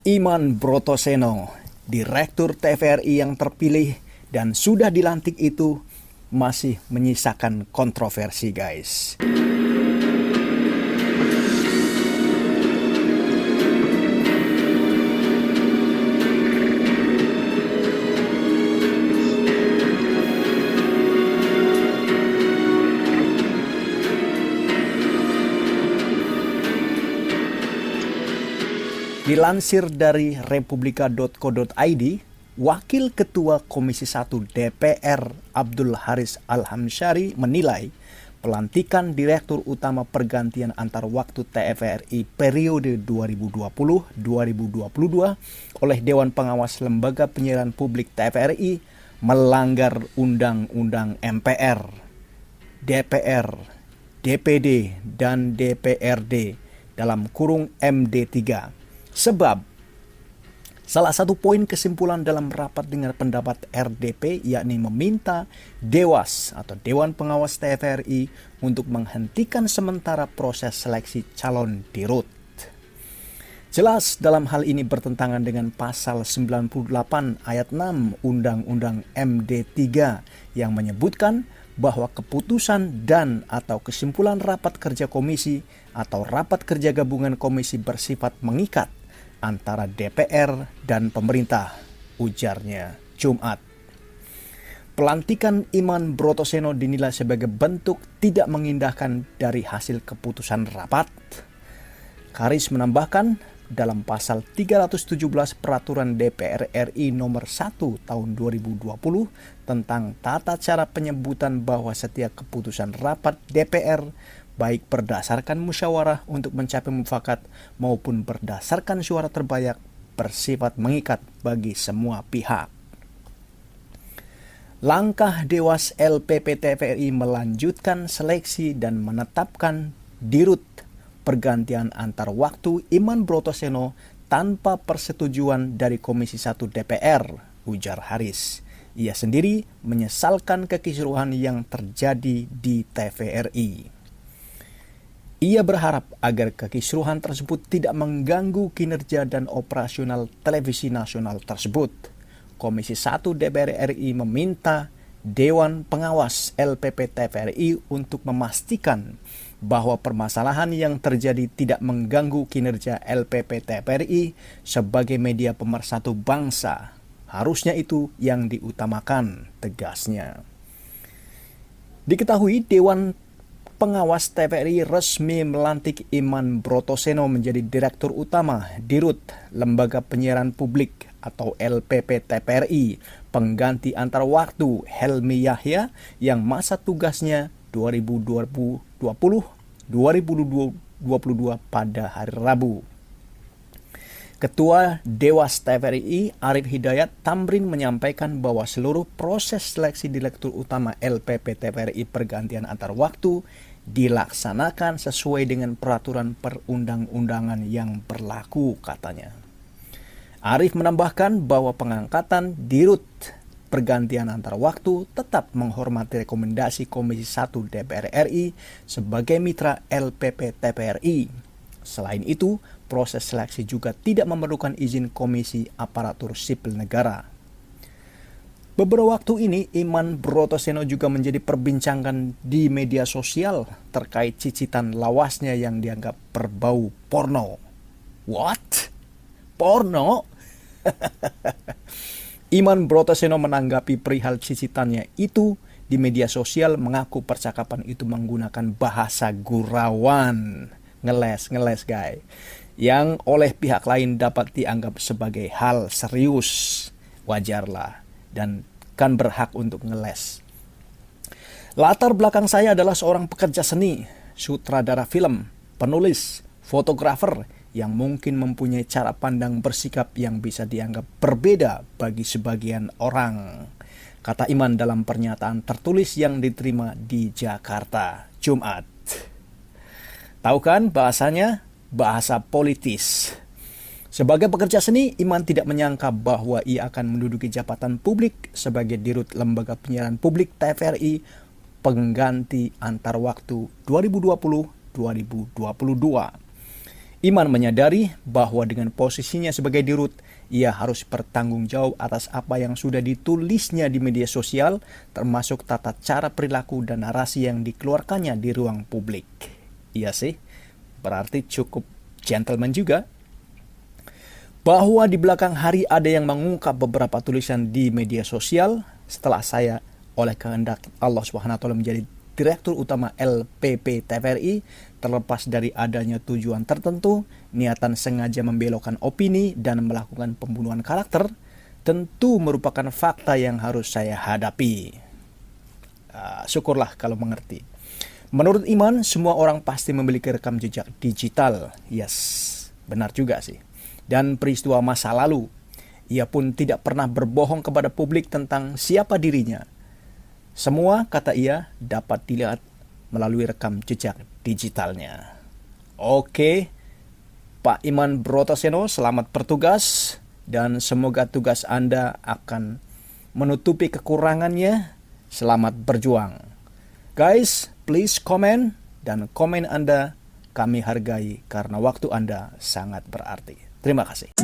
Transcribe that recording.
Iman Brotoseno, Direktur TVRI yang terpilih dan sudah dilantik itu masih menyisakan kontroversi, guys. Dilansir dari republika.co.id, Wakil Ketua Komisi 1 DPR Abdul Haris Alhamsyari menilai pelantikan Direktur Utama Pergantian Antar Waktu TVRI periode 2020-2022 oleh Dewan Pengawas Lembaga Penyiaran Publik TVRI melanggar Undang-Undang MPR, DPR, DPD, dan DPRD dalam kurung MD3. Sebab salah satu poin kesimpulan dalam rapat dengar pendapat RDP yakni meminta Dewas atau Dewan Pengawas TVRI untuk menghentikan sementara proses seleksi calon dirut. Jelas dalam hal ini bertentangan dengan pasal 98 ayat 6 Undang-Undang MD3 yang menyebutkan bahwa keputusan dan atau kesimpulan rapat kerja komisi atau rapat kerja gabungan komisi bersifat mengikat antara DPR dan pemerintah, ujarnya Jumat. Pelantikan Iman Brotoseno dinilai sebagai bentuk tidak mengindahkan dari hasil keputusan rapat. Karis menambahkan, dalam pasal 317 Peraturan DPR RI nomor 1 tahun 2020 tentang tata cara penyebutan bahwa setiap keputusan rapat DPR baik berdasarkan musyawarah untuk mencapai mufakat maupun berdasarkan suara terbanyak bersifat mengikat bagi semua pihak. Langkah Dewas LPP TVRI melanjutkan seleksi dan menetapkan dirut pergantian antar waktu Iman Brotoseno tanpa persetujuan dari Komisi 1 DPR, ujar Haris. Ia sendiri menyesalkan kekisruhan yang terjadi di TVRI. Ia berharap agar kekisruhan tersebut tidak mengganggu kinerja dan operasional televisi nasional tersebut. Komisi 1 DPR RI meminta Dewan Pengawas LPP TVRI untuk memastikan bahwa permasalahan yang terjadi tidak mengganggu kinerja LPP TVRI sebagai media pemersatu bangsa. Harusnya itu yang diutamakan, tegasnya. Diketahui Dewan Pengawas TVRI resmi melantik Iman Brotoseno menjadi Direktur Utama Dirut Lembaga Penyiaran Publik atau LPP TVRI, pengganti antar waktu Helmi Yahya yang masa tugasnya 2020-2022 pada hari Rabu. Ketua Dewas TVRI Arif Hidayat Tamrin menyampaikan bahwa seluruh proses seleksi Direktur Utama LPP TVRI pergantian antar waktu dilaksanakan sesuai dengan peraturan perundang-undangan yang berlaku, katanya. Arif menambahkan bahwa pengangkatan dirut pergantian antar waktu tetap menghormati rekomendasi Komisi 1 DPR RI sebagai mitra LPP TVRI. Selain itu, proses seleksi juga tidak memerlukan izin Komisi Aparatur Sipil Negara. Beberapa waktu ini, Iman Brotoseno juga menjadi perbincangan di media sosial terkait cicitan lawasnya yang dianggap berbau porno. What? Porno? Iman Brotoseno menanggapi perihal cicitannya itu di media sosial mengaku percakapan itu menggunakan bahasa gurauan. Ngeles guys. Yang oleh pihak lain dapat dianggap sebagai hal serius. Wajarlah. Dan kan berhak untuk ngeles. Latar belakang saya adalah seorang pekerja seni, sutradara film, penulis, fotografer yang mungkin mempunyai cara pandang bersikap yang bisa dianggap berbeda bagi sebagian orang, kata Iman dalam pernyataan tertulis yang diterima di Jakarta, Jumat. Tahu kan bahasanya? Bahasa politis. Sebagai pekerja seni, Iman tidak menyangka bahwa ia akan menduduki jabatan publik sebagai Dirut Lembaga Penyiaran Publik TVRI pengganti antar waktu 2020-2022. Iman menyadari bahwa dengan posisinya sebagai dirut, ia harus bertanggung jawab atas apa yang sudah ditulisnya di media sosial, termasuk tata cara perilaku dan narasi yang dikeluarkannya di ruang publik. Iya sih, berarti cukup gentleman juga. Bahwa di belakang hari ada yang mengungkap beberapa tulisan di media sosial setelah saya oleh kehendak Allah SWT menjadi Direktur Utama LPP TVRI, terlepas dari adanya tujuan tertentu, niatan sengaja membelokkan opini dan melakukan pembunuhan karakter, tentu merupakan fakta yang harus saya hadapi. Syukurlah kalau mengerti. Menurut Iman, semua orang pasti memiliki rekam jejak digital. Yes, benar juga sih. Dan peristiwa masa lalu. Ia pun tidak pernah berbohong kepada publik tentang siapa dirinya. Semua, kata ia, dapat dilihat melalui rekam jejak digitalnya. Oke, Pak Iman Brotoseno, selamat bertugas. Dan semoga tugas Anda akan menutupi kekurangannya. Selamat berjuang. Guys, please comment. Dan komen Anda kami hargai karena waktu Anda sangat berarti. Terima kasih.